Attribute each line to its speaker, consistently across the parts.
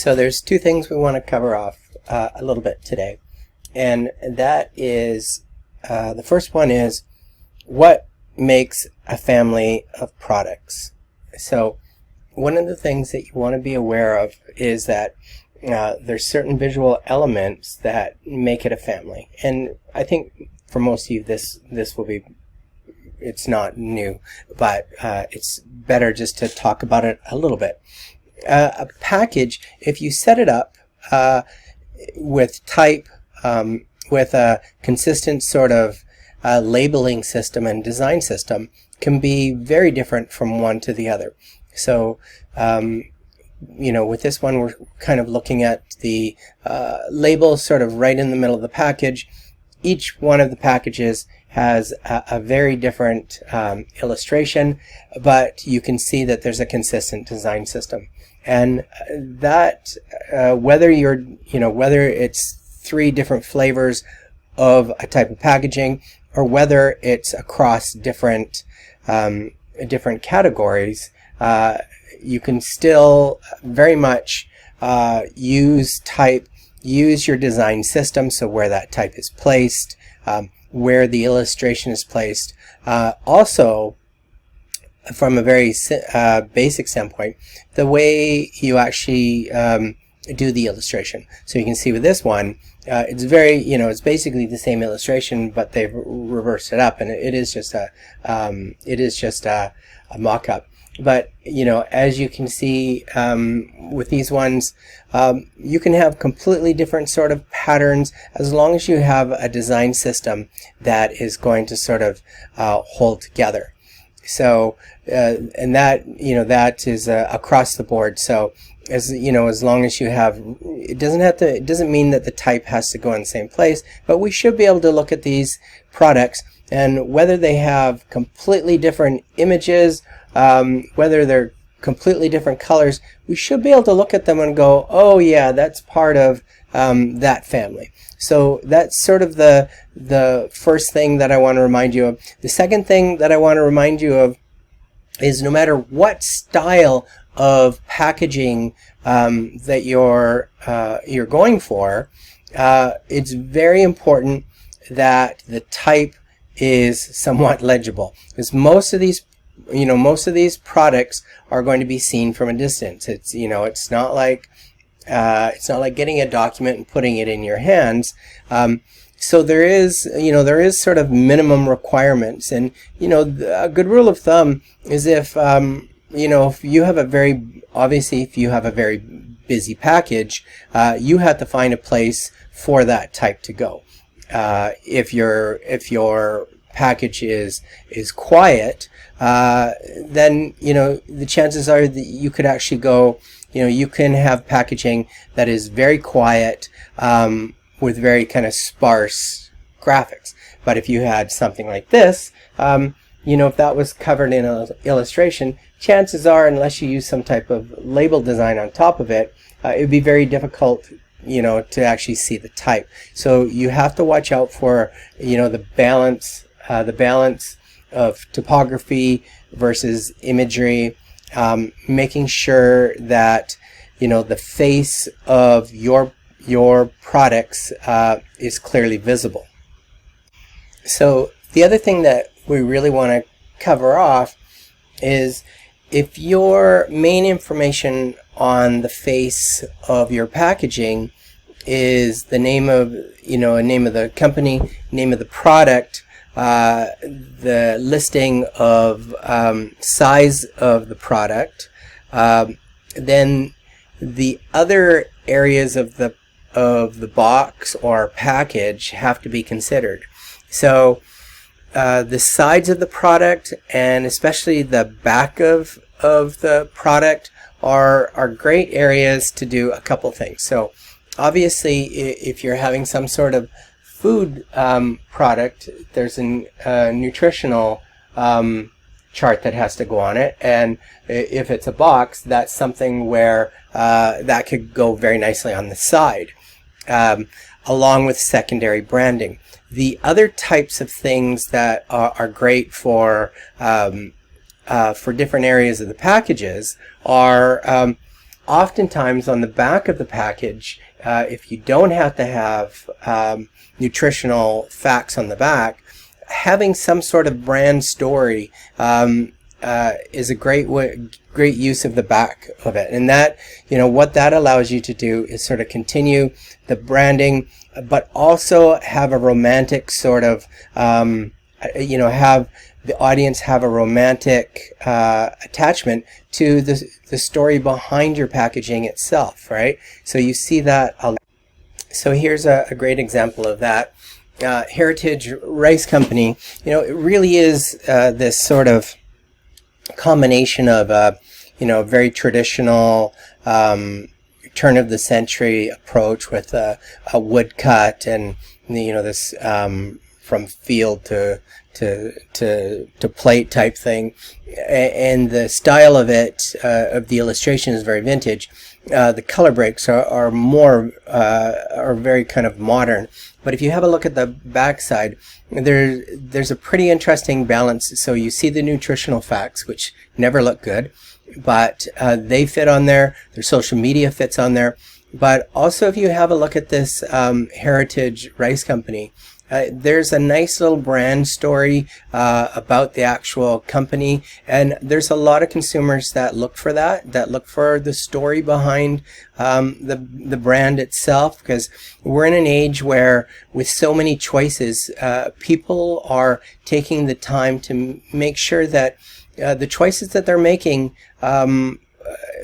Speaker 1: So there's two things we want to cover off a little bit today, and that is the first one is what makes a family of products. So one of the things that you want to be aware of is that there's certain visual elements that make it a family, and I think for most of you this will be, it's not new, but it's better just to talk about it a little bit. A package, if you set it up with type, with a consistent sort of labeling system and design system, can be very different from one to the other. So, you know, with this one, we're kind of looking at the label sort of right in the middle of the package. Each one of the packages has a very different illustration, but you can see that there's a consistent design system. And that, whether it's three different flavors of a type of packaging, or whether it's across different categories, you can still very much use your design system, so where that type is placed, where the illustration is placed. Also, from a very basic standpoint, the way you actually do the illustration. So you can see with this one, it's very, it's basically the same illustration, but they've reversed it up, and it is just a mock-up. But as you can see with these ones, you can have completely different sort of patterns as long as you have a design system that is going to sort of hold together. So and that is across the board. So as long as you have, it doesn't mean that the type has to go in the same place, but we should be able to look at these products, and whether they have completely different images, whether they're completely different colors, we should be able to look at them and go, oh yeah, that's part of that family. So that's sort of the first thing that I want to remind you of. The second thing that I want to remind you of is no matter what style of packaging that you're going for, it's very important that the type is somewhat legible, because most of these products are going to be seen from a distance. It's not like getting a document and putting it in your hands. So there is sort of minimum requirements, and a good rule of thumb is if you have if you have a very busy package, you have to find a place for that type to go. If your package is quiet, then the chances are that you could actually go, you can have packaging that is very quiet with very kind of sparse graphics. But if you had something like this, if that was covered in an illustration, chances are, unless you use some type of label design on top of it, it would be very difficult to actually see the type. So you have to watch out for the balance of typography versus imagery, making sure that the face of your products is clearly visible. So the other thing that we really want to cover off is, if your main information on the face of your packaging is the name of name of the company, name of the product, the listing of size of the product, then the other areas of the box or package have to be considered. So the sides of the product, and especially the back of the product, are great areas to do a couple things. So obviously, if you're having some sort of food product, there's a nutritional chart that has to go on it, and if it's a box, that's something where that could go very nicely on the side, along with secondary branding. The other types of things that are great for different areas of the packages are oftentimes on the back of the package, if you don't have to have nutritional facts on the back, having some sort of brand story is a great use of the back of it. And that, what that allows you to do is sort of continue the branding, but also have a romantic sort of, have the audience have a romantic attachment to the story behind your packaging itself, right? So you see that. So here's a great example of that. Heritage Rice Company, it really is this sort of combination of very traditional turn of the century approach with a woodcut and this from field to plate type thing, and the style of it of the illustration is very vintage. The color breaks are very kind of modern. But if you have a look at the backside, there's a pretty interesting balance. So you see the nutritional facts, which never look good, but they fit on there. Their social media fits on there. But also, if you have a look at this Heritage Rice Company, there's a nice little brand story about the actual company, and there's a lot of consumers that look for that look for the story behind the brand itself, because we're in an age where, with so many choices, people are taking the time to make sure that the choices that they're making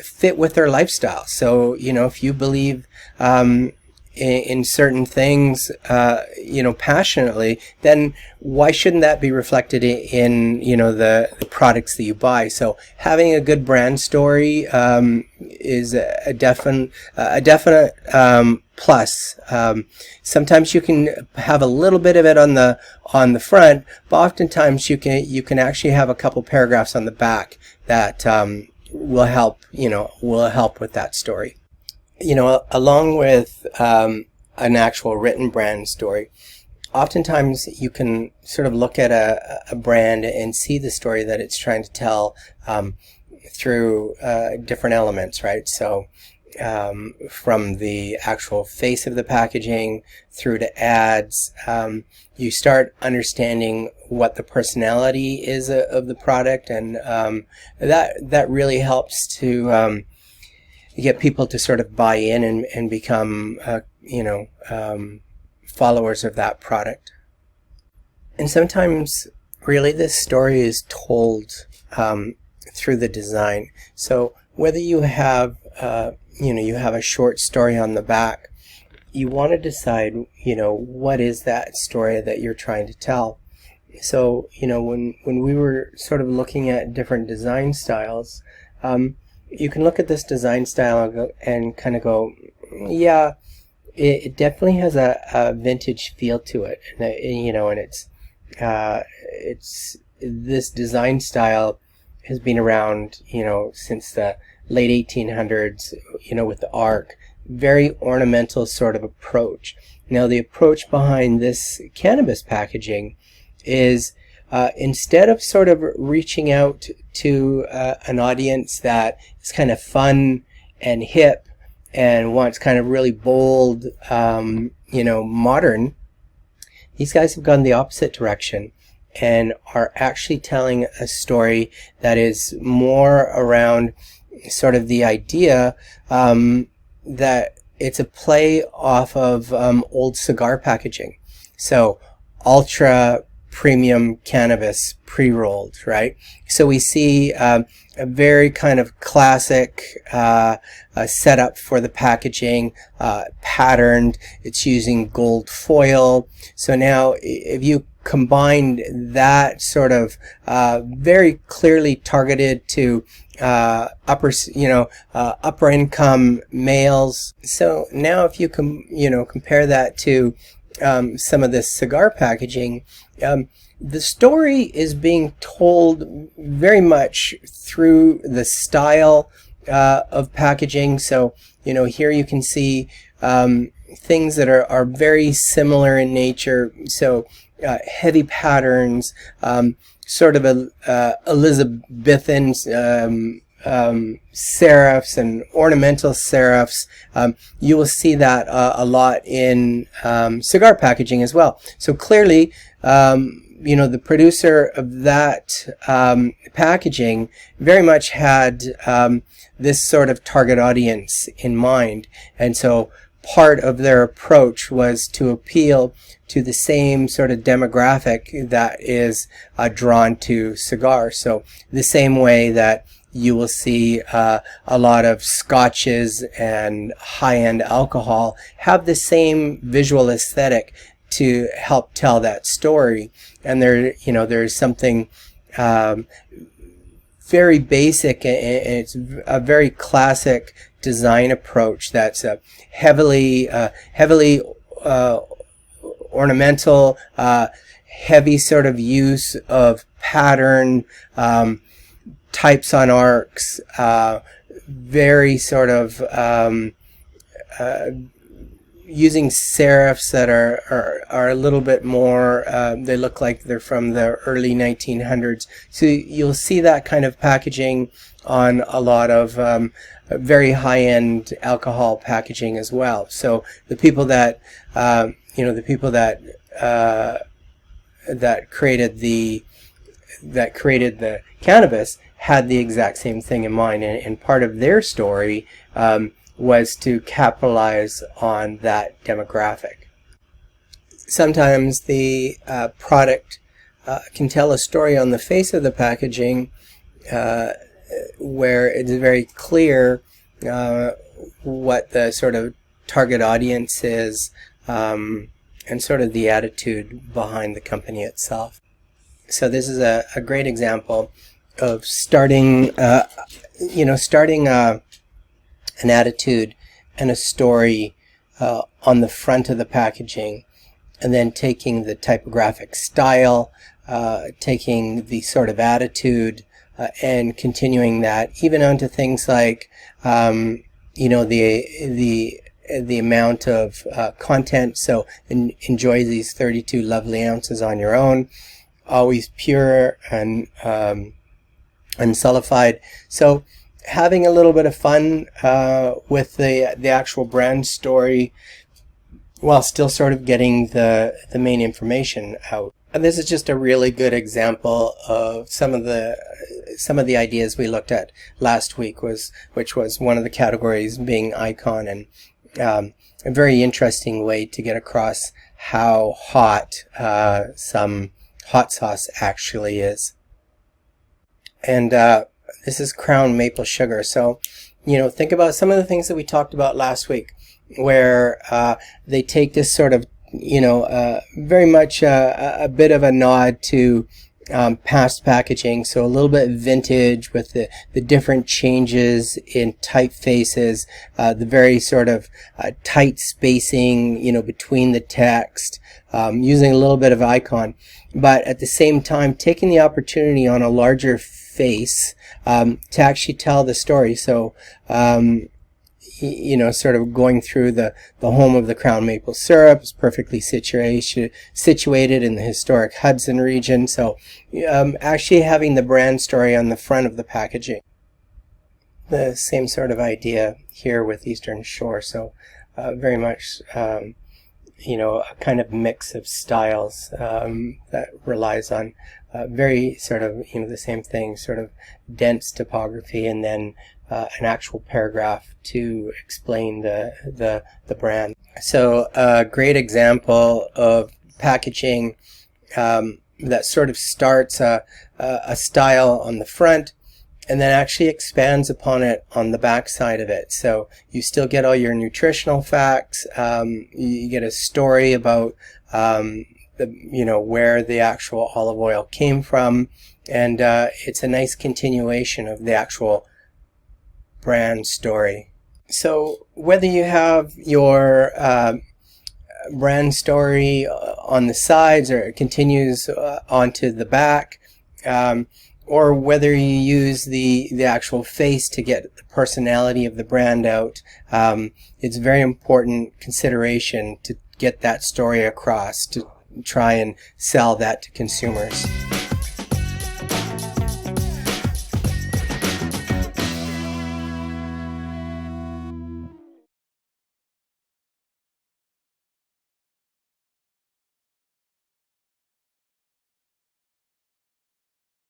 Speaker 1: fit with their lifestyle. So, if you believe in certain things, passionately, then why shouldn't that be reflected in, the products that you buy? So having a good brand story is a definite plus. Sometimes you can have a little bit of it on the front, but oftentimes you can actually have a couple paragraphs on the back that will help with that story. Along with an actual written brand story, oftentimes you can sort of look at a brand and see the story that it's trying to tell through different elements, right? So from the actual face of the packaging through to ads, you start understanding what the personality is of the product, and that really helps to get people to sort of buy in and become, followers of that product. And sometimes, really, this story is told through the design. So whether you have, you have a short story on the back, you want to decide, what is that story that you're trying to tell. So, when we were sort of looking at different design styles, you can look at this design style and kind of go, yeah, it definitely has a vintage feel to it, and it's this design style has been around, since the late 1800s, with the arc, very ornamental sort of approach. Now, the approach behind this cannabis packaging is instead of sort of reaching out to an audience that is kind of fun and hip and wants kind of really bold, modern, these guys have gone the opposite direction and are actually telling a story that is more around sort of the idea that it's a play off of old cigar packaging. So ultra premium cannabis pre-rolled, right? So we see a very kind of classic setup for the packaging, patterned. It's using gold foil. So now if you combined that sort of very clearly targeted to upper income males. So now if you compare that to some of this cigar packaging, the story is being told very much through the style of packaging. So, here you can see things that are very similar in nature. So, heavy patterns, sort of a Elizabethan serifs and ornamental serifs. You will see that a lot in cigar packaging as well. So clearly, the producer of that packaging very much had this sort of target audience in mind, and so part of their approach was to appeal to the same sort of demographic that is drawn to cigars. So the same way that you will see a lot of scotches and high-end alcohol have the same visual aesthetic to help tell that story. And there's something very basic, and it's a very classic design approach that's heavily ornamental, heavy sort of use of pattern, types on arcs, very sort of using serifs that are a little bit more, they look like they're from the early 1900s. So you'll see that kind of packaging on a lot of very high-end alcohol packaging as well. So the people that that created the cannabis had the exact same thing in mind, and part of their story was to capitalize on that demographic. Sometimes the product can tell a story on the face of the packaging where it's very clear what the sort of target audience is and sort of the attitude behind the company itself. So this is a great example of starting an attitude and a story on the front of the packaging, and then taking the typographic style, taking the sort of attitude, and continuing that even onto things like the amount of content. So enjoy these 32 lovely ounces on your own, always pure and unsullified. So having a little bit of fun with the actual brand story while still sort of getting the main information out. And this is just a really good example of some of the ideas we looked at last week, which was one of the categories being icon, and a very interesting way to get across how hot some hot sauce actually is. And this is Crown Maple Sugar. So, think about some of the things that we talked about last week, where they take this sort of, very much a bit of a nod to past packaging. So a little bit vintage with the different changes in typefaces, the very sort of tight spacing, between the text, using a little bit of icon, but at the same time taking the opportunity on a larger face to actually tell the story. So sort of going through the home of the Crown Maple syrup, is perfectly situated in the historic Hudson region. So actually having the brand story on the front of the packaging. The same sort of idea here with Eastern Shore. So very much a kind of mix of styles that relies on very sort of the same thing, sort of dense typography, and then an actual paragraph to explain the brand. So a great example of packaging that sort of starts a style on the front and then actually expands upon it on the back side of it. So you still get all your nutritional facts, you get a story about where the actual olive oil came from, and it's a nice continuation of the actual brand story. So whether you have your brand story on the sides or it continues onto the back, or whether you use the actual face to get the personality of the brand out, it's a very important consideration to get that story across, to try and sell that to consumers.